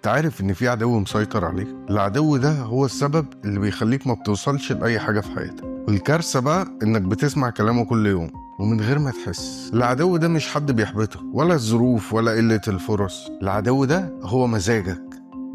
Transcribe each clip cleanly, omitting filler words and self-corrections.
انت عارف ان في عدو مسيطر عليك؟ العدو ده هو السبب اللي بيخليك ما بتوصلش لأي حاجة في حياتك، والكارثة بقى انك بتسمع كلامه كل يوم ومن غير ما تحس. العدو ده مش حد بيحبطك ولا الظروف ولا قلة الفرص، العدو ده هو مزاجك.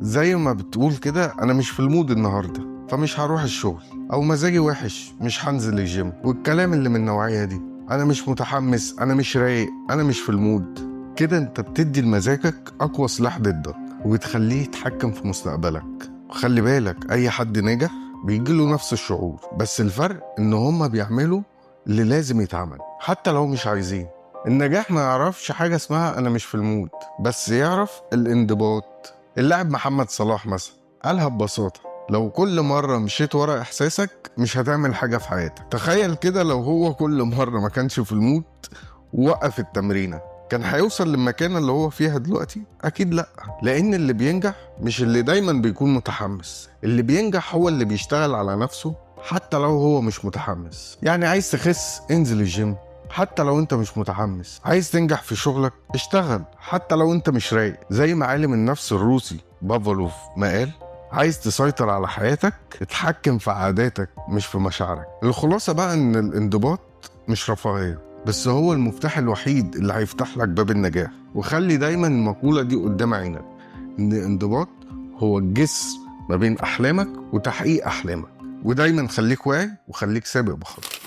زي ما بتقول كده انا مش في المود النهاردة فمش هروح الشغل، او مزاجي وحش مش هنزل الجيم، والكلام اللي من النوعية دي. انا مش متحمس، انا مش رايق، انا مش في المود. كده انت بتدي لمزاجك اقوى سلاح ضدك وبتخليه يتحكم في مستقبلك. وخلي بالك اي حد ناجح بيجيله نفس الشعور، بس الفرق ان هما بيعملوا اللي لازم يتعمل حتى لو مش عايزين. النجاح ما يعرفش حاجة اسمها انا مش في المود، بس يعرف الانضباط. اللاعب محمد صلاح مثلا قالها ببساطة: لو كل مرة مشيت ورا احساسك مش هتعمل حاجة في حياتك. تخيل كده لو هو كل مرة ما كانش في المود ووقف التمرينة، كان هيوصل للمكانة اللي هو فيها دلوقتي؟ أكيد لأ. لأن اللي بينجح مش اللي دايما بيكون متحمس، اللي بينجح هو اللي بيشتغل على نفسه حتى لو هو مش متحمس. يعني عايز تخس، انزل الجيم حتى لو انت مش متحمس. عايز تنجح في شغلك، اشتغل حتى لو انت مش رايق. زي ما عالم النفس الروسي بافلوف ما قال: عايز تسيطر على حياتك، اتحكم في عاداتك مش في مشاعرك. الخلاصة بقى ان الانضباط مش رفاهية، بس هو المفتاح الوحيد اللي هيفتح لك باب النجاح. وخلي دايما المقولة دي قدام عينك: ان الانضباط هو الجسر ما بين احلامك وتحقيق احلامك. ودايما خليك واعي وخليك سابق بخطوة.